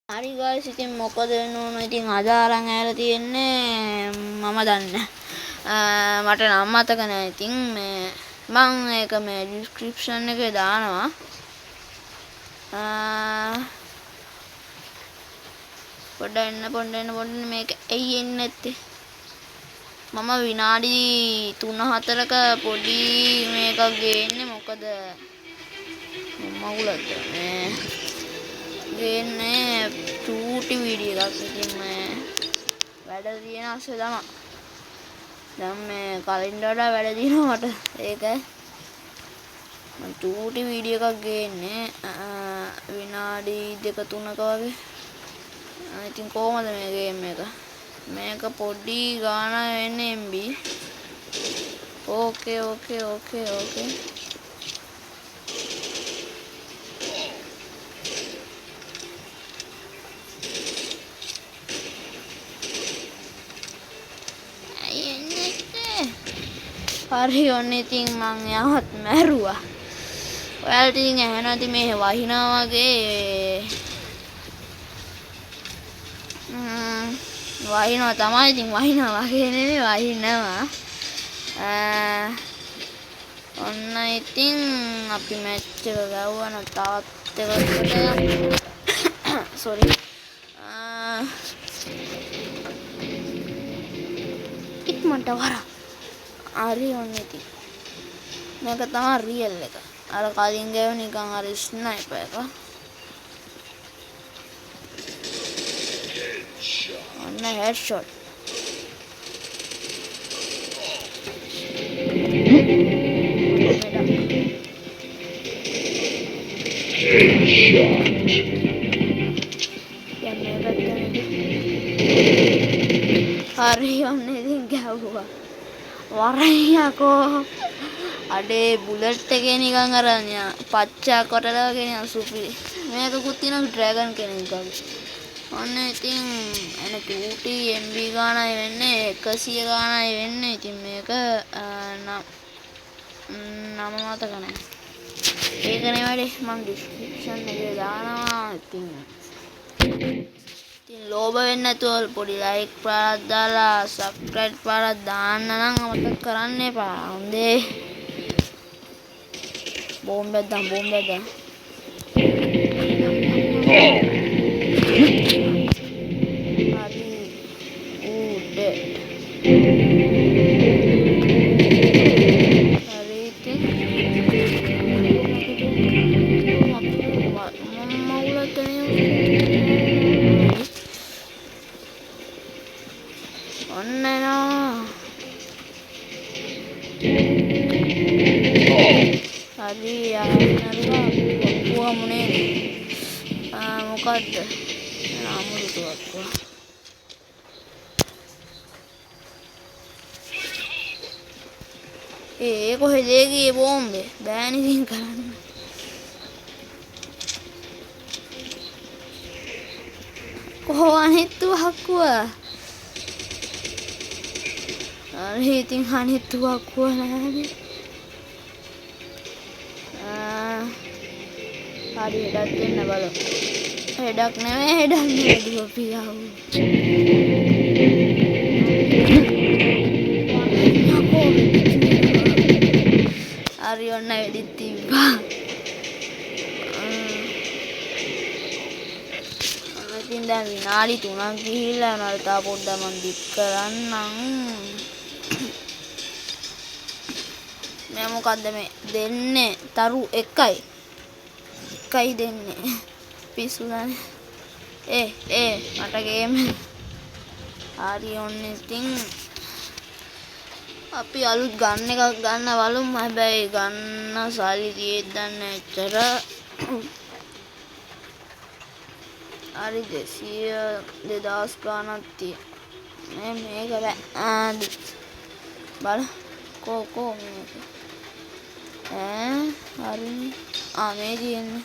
හරි ගයිස් ඉතින් මොකද වෙන්න ඕන ඉතින් අද අරන් ඇවිල්ලා තියෙන්නේ මම දන්නේ මට නම් මතක නැහැ ඉතින් මේ මම ඒක මේ ඩිස්ක්‍රිප්ෂන් එකේ දානවා පොඩ්ඩක් මේක එයි එන්නේ නැත්තේ මම විනාඩි 3-4ක පොඩි මේකක් ගේන්නේ මොකද මගුලක්ද මේ ගේන්නේ චූටි වීඩියෝ එකක් ඉතින් මේ වැඩ තියෙන අස්සේ තමයි දැන් මේ කලින්ට වඩා වැඩ දිනවා මට ඒක මම චූටි වීඩියෝ එකක් ගේන්නේ විනාඩි 2-3ක වගේ ඉතින් කොහමද මේ ගේම් එක මේක පොඩි ගානක් වෙන්නේ MB ඕකේ හරි ඔන්න ඉතින් මං යවත් මැරුවා. ඔයාලට ඉතින් ඇහෙනවද මේ වහිනා වගේ වහිනවා තමයි ඉතින් වහිනා වගේ නෙමෙයි වහිනවා. ඔන්න ඉතින් අපි මැච් එක ගවුවා නම් තවත් එකකට sorry ඉක්මනට වරා හරි ඔන්න ඉතින් මේක තමයි රියල් එක අර කලින් ගේව නිකන් අර ස්නයිපර් එක ඔන්න හෙඩ්ෂොට් හරි ඔන්න ඉතින් ගැව්වා වරයකෝ අඩේ බුලට් එකේ නිකන් අර පච්චා කොටලා වගේ නිකන් සුපිරි මේකකුත් තියෙනවා ඩ්‍රැගන් කෙනෙක් වගේ ඔන්න ඉතින් එන චූටි MB ගානයි වෙන්නේ 100 ගානයි වෙන්නේ ඉතින් මේක නම මතක නැහැ ඒකනේ වැඩේ මම ඩිස්ක්‍රිප්ෂන් එකේ දානවා ඉතින් ලෝභ වෙන්නේ නැතුව පොඩි ලයික් පාරක් දාලා සබ්ස්ක්‍රයිබ් පාරක් දාන්න නම් අමතක කරන්න එපා. හොඳේ. බෝම්බයක් දාන්න. හරි. ඩෙඩ්. හරි ඉතින්. ඔන්න නෝ හරි ආ මොනේ මොකද්ද අමුතුවක් ඒ කොහෙද ගියේ බෝම්බේ බෑනේ ඉතින් කරන්න කොහොම අනිත්තුවක්කුවා හරි ඉතින් අනිත්තුවක්කුව නෑනේ හරි හෙඩක් දෙන්න බලමු හෙඩක් නෙවෙයි දුවපියව හරි ඔන්න වෙඩිත් තිබ්බා ඉතින් දැන් විනාඩි 3ක් ගිහිල්ලා යනවා තා පොඩ්ඩක් මම දික් කරන්නම් මේ මොකද්ද මේ දෙන්නේ තරු එකයි දෙන්නේ පිස්සු දාන්නේ මට ගේම් හරි ඔන්න ඉතින් අපි අලුත් ගන්න එකක් ගන්න බලමු හැබැයි ගන්න සල්ලි තියෙද්දි දන්නේ එච්චර හරි 200 ගානක් තියෙන මේක බල කෝ මේක හරි මේ තියෙන්නේ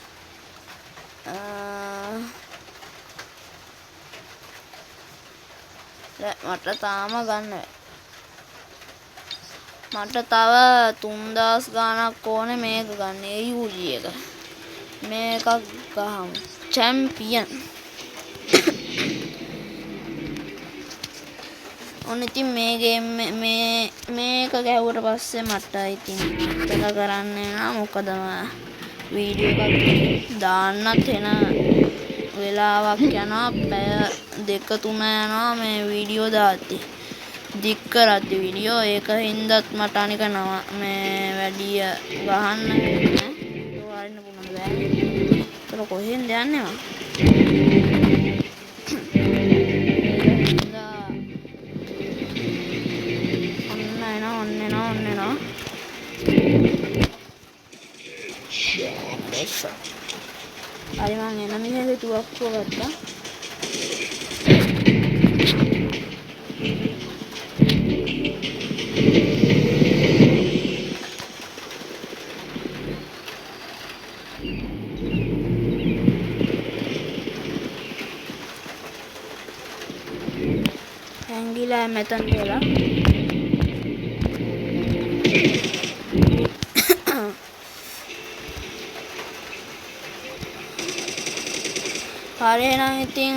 මට තාම ගන්න මට තව 3000 ගානක් ඕනේ මේක ගන්න UG එක මේකක් ගහමු චැම්පියන් ඔන්න ඉතින් මේ ගේම් මේක ගැහුවට පස්සේ මට ඉතින් අමතක කරන්න වෙනවා. මොකද වීඩියෝ එකක් දාන්නත් එන වෙලාවක් යනවා. පැය 2-3 යනවා මේ වීඩියෝ දාද්දි. දික් කරද්දි වීඩියෝ ඒක හින්දාත් මට අනික මේ වැඩිය ගහන්න වෙන්නේ. ඔයාලට පුනම බෑනේ. ඒතර කොහෙන්ද යන්නේ මම? ඔන්න එනවා. හරි මං එන මිනිහගේ තුවක්කුව ගත්තා. හැංගිලා මෙතන කියලා. හරි එහෙනම් ඉතින්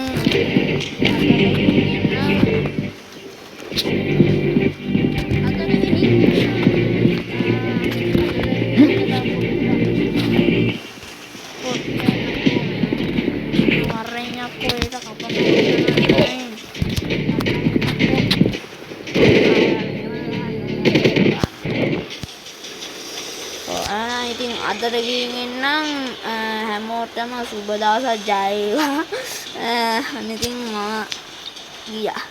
ඉතින් අදට ගිහින් එන්නම්. හැමෝටම සුබ දවසක් ජය වේවා. අනිතින් මම ගියා.